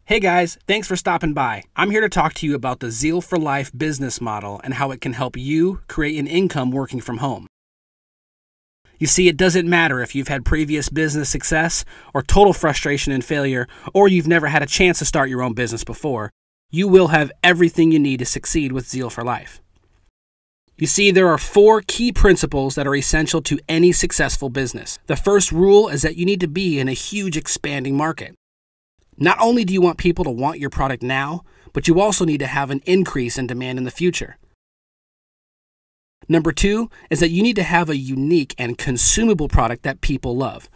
Hey guys, thanks for stopping by. I'm here to talk to you about the Zeal for Life business model and how it can help you create an income working from home. You see, it doesn't matter if you've had previous business success or total frustration and failure, or you've never had a chance to start your own business before. You will have everything you need to succeed with Zeal for Life. You see, there are 4 key principles that are essential to any successful business. The first rule is that you need to be in a huge expanding market. Not only do you want people to want your product now, but you also need to have an increase in demand in the future. Number 2 is that you need to have a unique and consumable product that people love.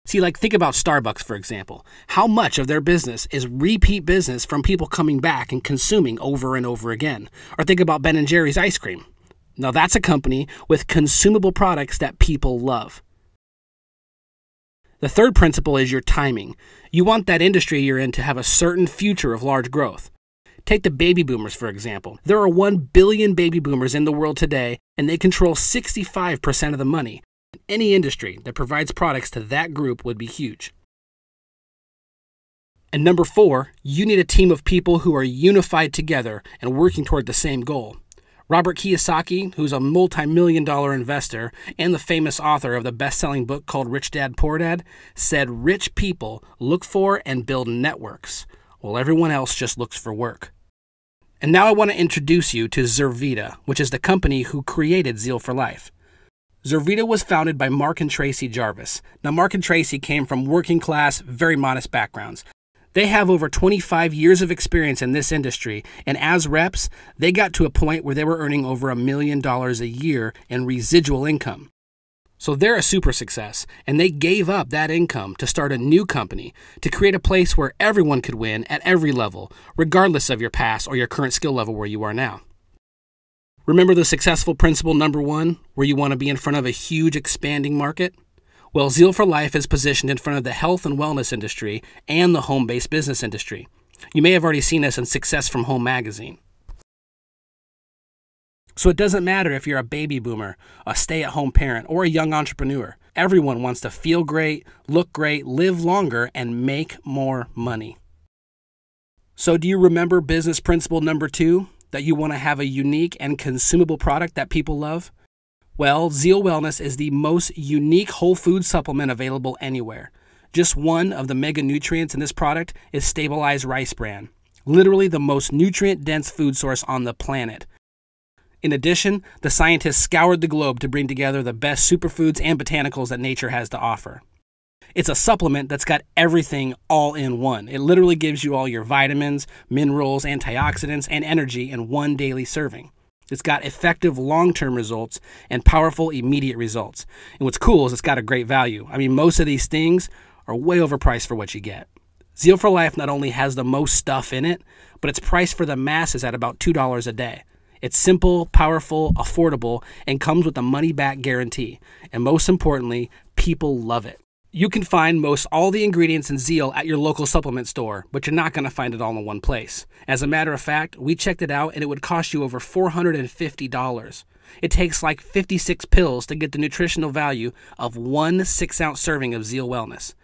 See, think about Starbucks, for example. How much of their business is repeat business from people coming back and consuming over and over again? Or think about Ben & Jerry's ice cream. Now that's a company with consumable products that people love. The third principle is your timing. You want that industry you're in to have a certain future of large growth. Take the baby boomers, for example. There are 1 billion baby boomers in the world today, and they control 65% of the money. Any industry that provides products to that group would be huge. And number 4, you need a team of people who are unified together and working toward the same goal. Robert Kiyosaki, who's a multi-million-dollar investor and the famous author of the best-selling book called Rich Dad, Poor Dad, said rich people look for and build networks, while everyone else just looks for work. And now I want to introduce you to Zurvita, which is the company who created Zeal for Life. Zurvita was founded by Mark and Tracy Jarvis. Now, Mark and Tracy came from working-class, very modest backgrounds. They have over 25 years of experience in this industry, and as reps, they got to a point where they were earning over $1 million a year in residual income. So they're a super success, and they gave up that income to start a new company to create a place where everyone could win at every level, regardless of your past or your current skill level where you are now. Remember the successful principle number 1, where you want to be in front of a huge expanding market? Well, Zeal for Life is positioned in front of the health and wellness industry and the home-based business industry. You may have already seen us in Success from Home magazine. So it doesn't matter if you're a baby boomer, a stay-at-home parent, or a young entrepreneur. Everyone wants to feel great, look great, live longer, and make more money. So do you remember business principle number 2, that you want to have a unique and consumable product that people love? Well, Zeal Wellness is the most unique whole food supplement available anywhere. Just one of the mega nutrients in this product is stabilized rice bran, literally the most nutrient-dense food source on the planet. In addition, the scientists scoured the globe to bring together the best superfoods and botanicals that nature has to offer. It's a supplement that's got everything all in one. It literally gives you all your vitamins, minerals, antioxidants, and energy in one daily serving. It's got effective long-term results and powerful immediate results. And what's cool is it's got a great value. I mean, most of these things are way overpriced for what you get. Zeal for Life not only has the most stuff in it, but it's priced for the masses at about $2 a day. It's simple, powerful, affordable, and comes with a money-back guarantee. And most importantly, people love it. You can find most all the ingredients in Zeal at your local supplement store, but you're not going to find it all in one place. As a matter of fact, we checked it out and it would cost you over $450. It takes 56 pills to get the nutritional value of 1 6-ounce serving of Zeal Wellness.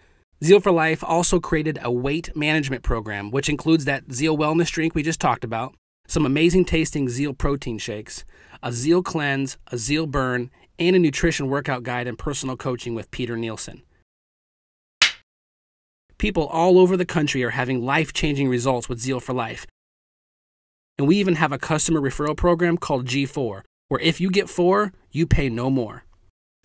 Zeal for Life also created a weight management program, which includes that Zeal Wellness drink we just talked about, some amazing tasting Zeal protein shakes, a Zeal cleanse, a Zeal burn, and a nutrition workout guide and personal coaching with Peter Nielsen. People all over the country are having life-changing results with Zeal for Life. And we even have a customer referral program called G4, where if you get 4, you pay no more.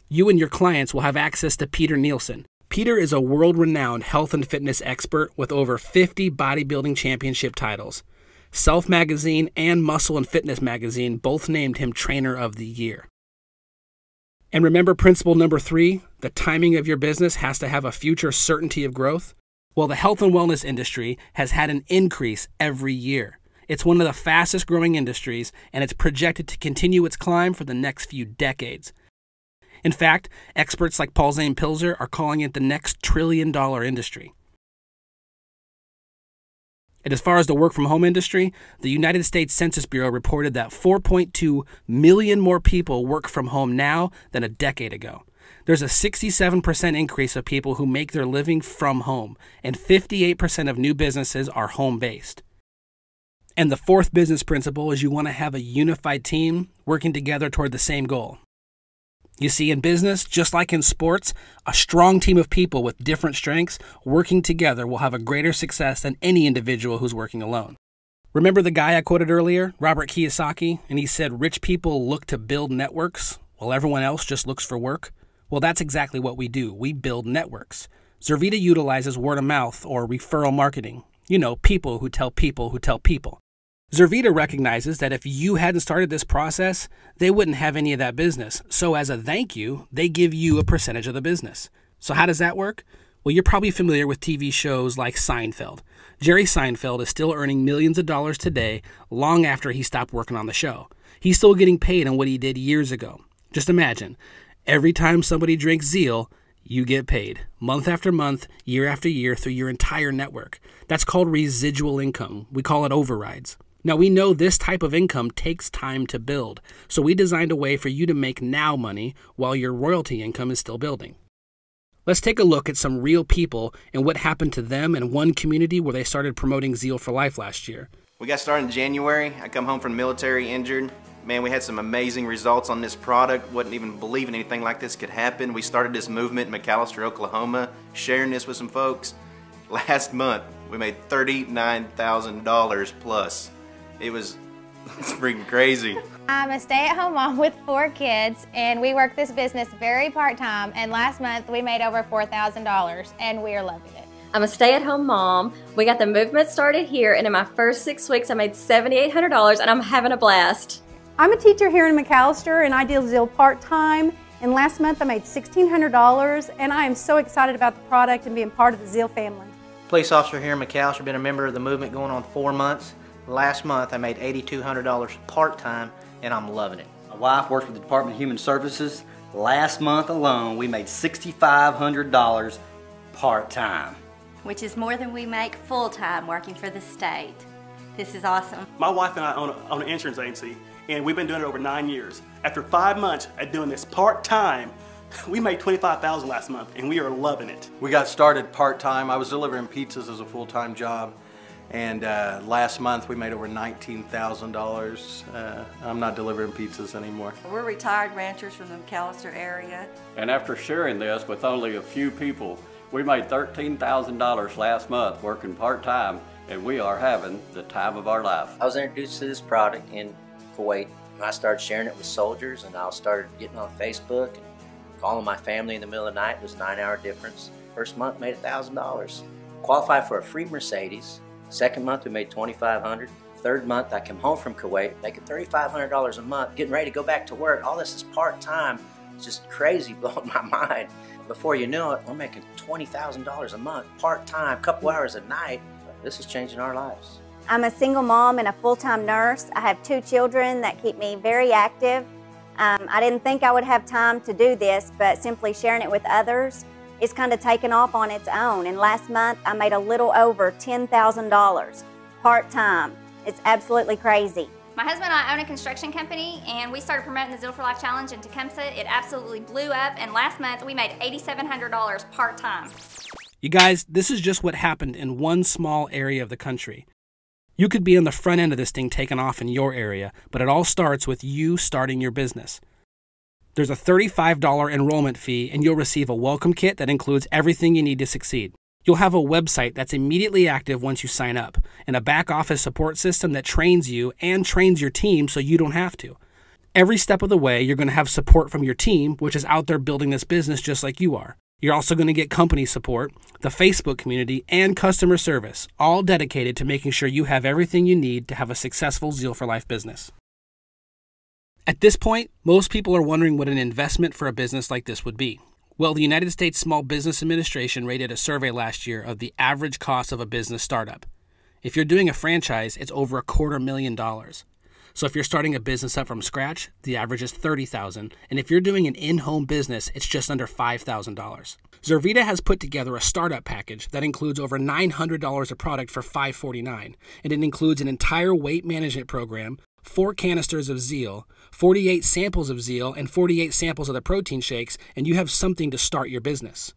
You and your clients will have access to Peter Nielsen. Peter is a world-renowned health and fitness expert with over 50 bodybuilding championship titles. Self Magazine and Muscle and Fitness Magazine both named him Trainer of the Year. And remember principle number 3, the timing of your business has to have a future certainty of growth? Well, the health and wellness industry has had an increase every year. It's one of the fastest growing industries, and it's projected to continue its climb for the next few decades. In fact, experts like Paul Zane Pilzer are calling it the next trillion-dollar industry. And as far as the work-from-home industry, the United States Census Bureau reported that 4.2 million more people work from home now than a decade ago. There's a 67% increase of people who make their living from home, and 58% of new businesses are home-based. And the fourth business principle is you want to have a unified team working together toward the same goal. You see, in business, just like in sports, a strong team of people with different strengths working together will have a greater success than any individual who's working alone. Remember the guy I quoted earlier, Robert Kiyosaki, and he said rich people look to build networks while everyone else just looks for work? Well, that's exactly what we do. We build networks. Zurvita utilizes word of mouth or referral marketing. You know, people who tell people who tell people. Zurvita recognizes that if you hadn't started this process, they wouldn't have any of that business. So as a thank you, they give you a percentage of the business. So how does that work? Well, you're probably familiar with TV shows like Seinfeld. Jerry Seinfeld is still earning millions of dollars today, long after he stopped working on the show. He's still getting paid on what he did years ago. Just imagine, every time somebody drinks Zeal, you get paid, month after month, year after year, through your entire network. That's called residual income. We call it overrides. Now, we know this type of income takes time to build, so we designed a way for you to make now money while your royalty income is still building. Let's take a look at some real people and what happened to them in one community where they started promoting Zeal for Life last year. We got started in January. I come home from the military injured. Man, we had some amazing results on this product. Wasn't even believing anything like this could happen. We started this movement in McAlester, Oklahoma, sharing this with some folks. Last month, we made $39,000 plus. It's freaking crazy. I'm a stay-at-home mom with 4 kids, and we work this business very part-time, and last month we made over $4,000, and we are loving it. I'm a stay-at-home mom. We got the movement started here, and in my first 6 weeks I made $7,800, and I'm having a blast. I'm a teacher here in McAlester, and I deal Zeal part-time, and last month I made $1,600, and I am so excited about the product and being part of the Zeal family. Police officer here in McAlester, been a member of the movement going on 4 months. Last month I made $8,200 part-time, and I'm loving it. My wife works with the Department of Human Services. Last month alone we made $6,500 part-time. Which is more than we make full-time working for the state. This is awesome. My wife and I own an insurance agency, and we've been doing it over 9 years. After 5 months at doing this part-time, we made $25,000 last month, and we are loving it. We got started part-time. I was delivering pizzas as a full-time job, and last month we made over $19,000. I'm not delivering pizzas anymore. We're retired ranchers from the McAlester area. And after sharing this with only a few people, we made $13,000 last month working part-time, and we are having the time of our life. I was introduced to this product in Kuwait, and I started sharing it with soldiers, and I started getting on Facebook and calling my family in the middle of the night. It was a 9-hour difference. First month made $1,000. Qualified for a free Mercedes. Second month we made $2,500. Third month I came home from Kuwait making $3,500 a month, getting ready to go back to work. All this is part-time. It's just crazy, blowing my mind. Before you know it, we're making $20,000 a month, part-time, a couple hours a night. This is changing our lives. I'm a single mom and a full-time nurse. I have 2 children that keep me very active. I didn't think I would have time to do this, but simply sharing it with others, it's kind of taken off on its own. And last month I made a little over $10,000 part-time. It's absolutely crazy. My husband and I own a construction company, and we started promoting the Zeal for Life Challenge in Tecumseh. It absolutely blew up, and last month we made $8,700 part-time. You guys, this is just what happened in one small area of the country. You could be on the front end of this thing taking off in your area, but it all starts with you starting your business. There's a $35 enrollment fee, and you'll receive a welcome kit that includes everything you need to succeed. You'll have a website that's immediately active once you sign up, and a back office support system that trains you and trains your team so you don't have to. Every step of the way, you're going to have support from your team, which is out there building this business just like you are. You're also going to get company support, the Facebook community, and customer service, all dedicated to making sure you have everything you need to have a successful Zeal for Life business. At this point, most people are wondering what an investment for a business like this would be. Well, the United States Small Business Administration rated a survey last year of the average cost of a business startup. If you're doing a franchise, it's over $250,000. So if you're starting a business up from scratch, the average is $30,000, and if you're doing an in-home business, it's just under $5,000. Zurvita has put together a startup package that includes over $900 of product for $549, and it includes an entire weight management program, 4 canisters of Zeal, 48 samples of Zeal, and 48 samples of the protein shakes, and you have something to start your business.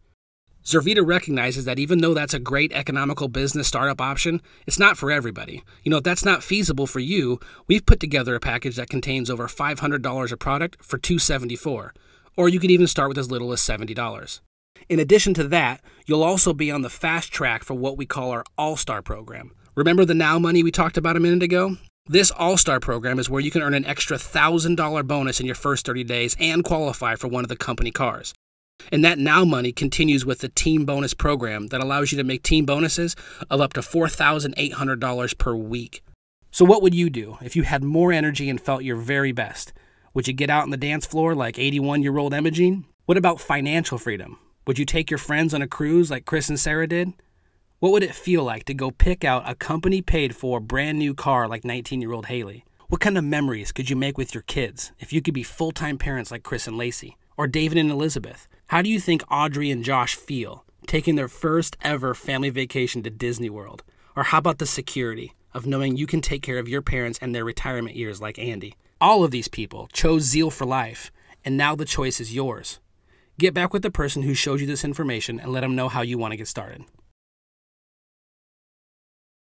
Zurvita recognizes that even though that's a great economical business startup option, it's not for everybody. If that's not feasible for you, we've put together a package that contains over $500 of product for $274, or you could even start with as little as $70. In addition to that, you'll also be on the fast track for what we call our All-Star program. Remember the Now Money we talked about a minute ago? This All-Star program is where you can earn an extra $1,000 bonus in your first 30 days and qualify for one of the company cars. And that Now Money continues with the Team Bonus program that allows you to make team bonuses of up to $4,800 per week. So what would you do if you had more energy and felt your very best? Would you get out on the dance floor like 81-year-old Imogene? What about financial freedom? Would you take your friends on a cruise like Chris and Sarah did? What would it feel like to go pick out a company-paid-for brand new car like 19-year-old Haley? What kind of memories could you make with your kids if you could be full-time parents like Chris and Lacey? Or David and Elizabeth? How do you think Audrey and Josh feel taking their first ever family vacation to Disney World? Or how about the security of knowing you can take care of your parents and their retirement years like Andy? All of these people chose Zeal for life, and now the choice is yours. Get back with the person who showed you this information and let them know how you want to get started.